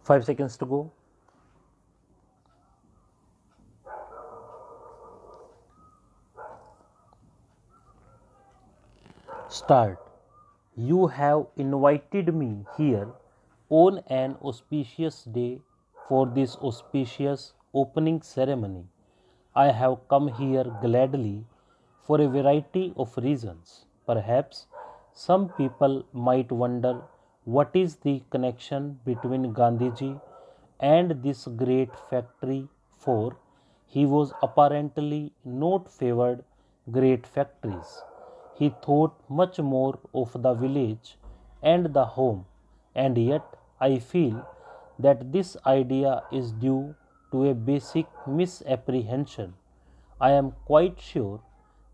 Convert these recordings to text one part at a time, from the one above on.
5 seconds to go. Start. You have invited me here on an auspicious day for this auspicious opening ceremony. I have come here gladly for a variety of reasons. Perhaps some people might wonder what is the connection between Gandhiji and this great factory, for he was apparently not favored great factories. He thought much more of the village and the home, and yet I feel that this idea is due to a basic misapprehension. I am quite sure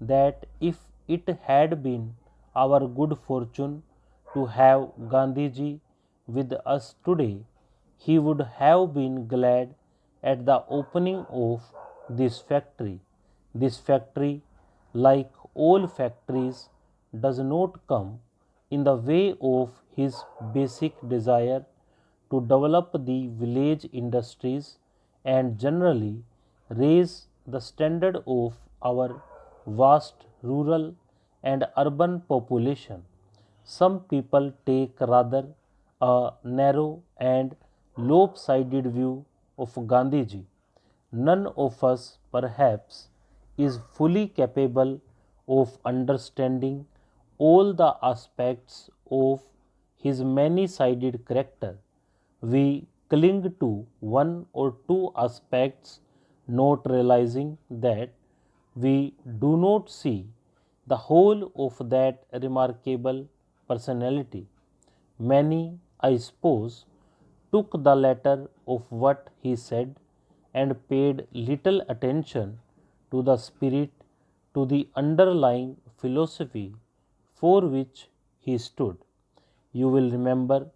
that if it had been our good fortune to have Gandhiji with us today, he would have been glad at the opening of this factory. This factory, like all factories, does not come in the way of his basic desire to develop the village industries and generally raise the standard of our vast rural and urban population. Some people take rather a narrow and lopsided view of Gandhiji. None of us, perhaps, is fully capable of understanding all the aspects of his many sided character. We cling to one or two aspects, not realizing that we do not see the whole of that remarkable personality. Many, I suppose, took the letter of what he said and paid little attention to the spirit, to the underlying philosophy for which he stood. You will remember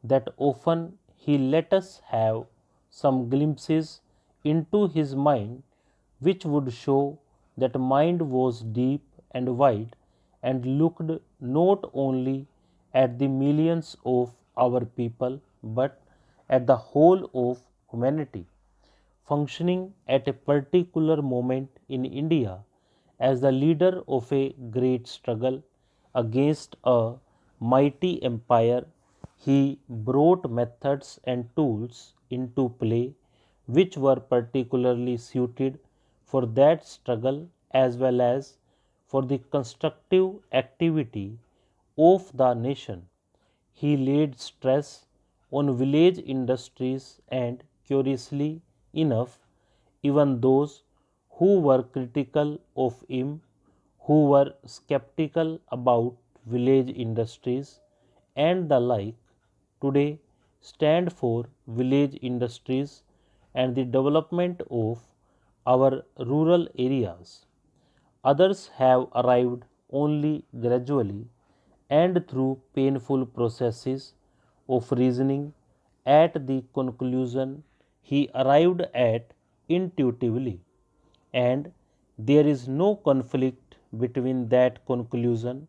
that often he let us have some glimpses into his mind which would show that mind was deep and wide and looked not only at the millions of our people but at the whole of humanity functioning at a particular moment in India as the leader of a great struggle against a mighty empire. He brought methods and tools into play which were particularly suited for that struggle as well as for the constructive activity of the nation. He laid stress on village industries and, curiously enough, even those who were critical of him, who were skeptical about village industries and the like, today stand for village industries and the development of our rural areas. Others have arrived only gradually and through painful processes of reasoning at the conclusion he arrived at intuitively, and there is no conflict between that conclusion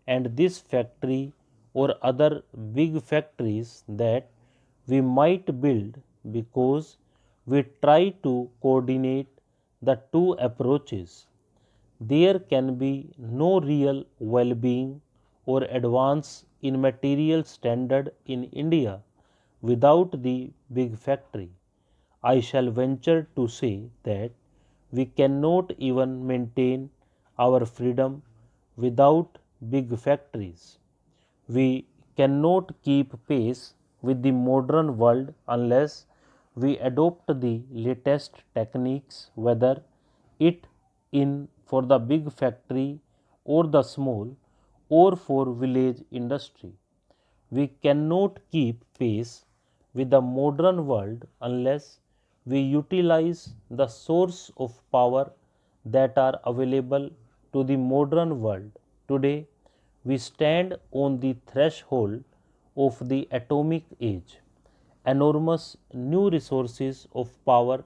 and this factory or other big factories that we might build because we try to coordinate the two approaches. There can be no real well being or advance in material standard in India without the big factory. I shall venture to say that we cannot even maintain our freedom without big factories. We cannot keep pace with the modern world unless we adopt the latest techniques, whether it in for the big factory or the small or for village industry. We cannot keep pace with the modern world unless we utilize the source of power that are available to the modern world. Today, we stand on the threshold of the atomic age. Enormous new resources of power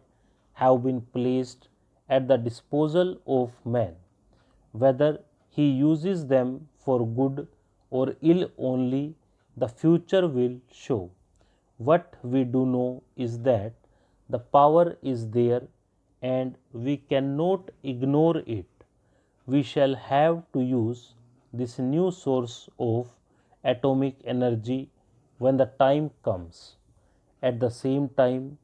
have been placed at the disposal of man. Whether he uses them for good or ill only the future will show. What we do know is that the power is there and we cannot ignore it. We shall have to use this new source of atomic energy when the time comes. At the same time,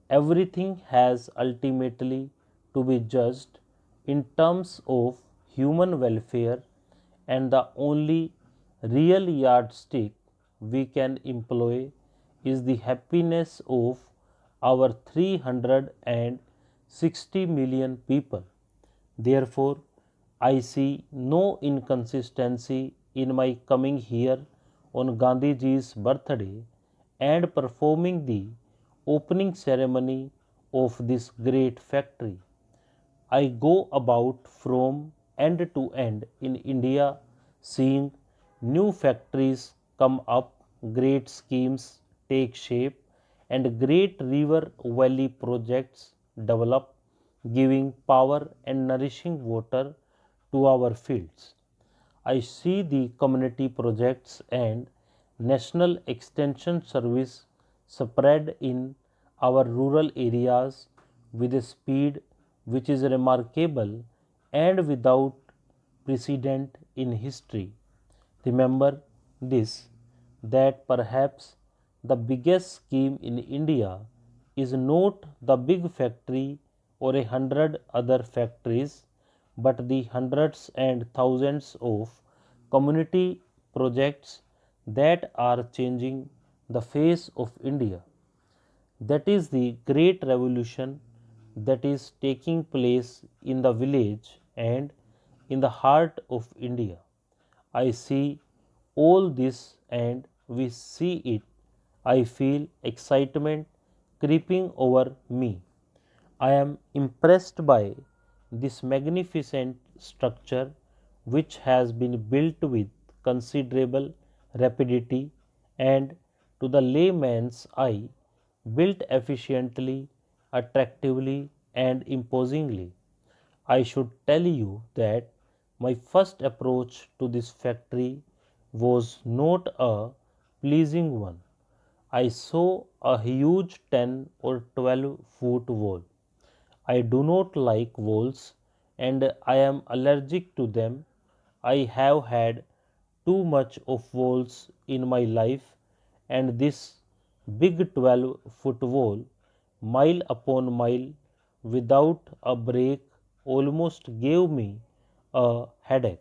everything has ultimately to be judged in terms of human welfare, and the only real yardstick we can employ is the happiness of our 360 million people. Therefore, I see no inconsistency in my coming here on Gandhiji's birthday and performing the opening ceremony of this great factory. I go about from end to end in India seeing new factories come up, great schemes take shape, and great river valley projects develop, giving power and nourishing water to our fields. I see the community projects and national extension service spread in our rural areas with a speed which is remarkable and without precedent in history. Remember this, that perhaps the biggest scheme in India is not the big factory or 100 other factories, but the hundreds and thousands of community projects that are changing the face of India. That is the great revolution that is taking place in the village and in the heart of India. I see all this and we see it. I feel excitement creeping over me. I am impressed by this magnificent structure which has been built with considerable rapidity and, to the layman's eye, built efficiently, attractively, and imposingly. I should tell you that my first approach to this factory was not a pleasing one. I saw a huge 10 or 12-foot wall. I do not like walls and I am allergic to them. I have had too much of walls in my life, and this big 12-foot wall, mile upon mile, without a break, almost gave me a headache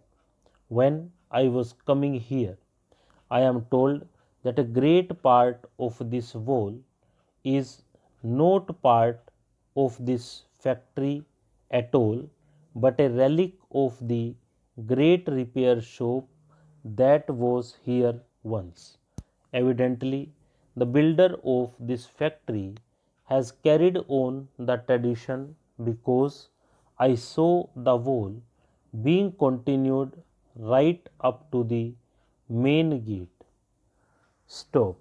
when I was coming here. I am told that a great part of this wall is not part of this factory at all, but a relic of the great repair shop that was here once. Evidently, the builder of this factory has carried on the tradition, because I saw the wall being continued right up to the main gate. Stop.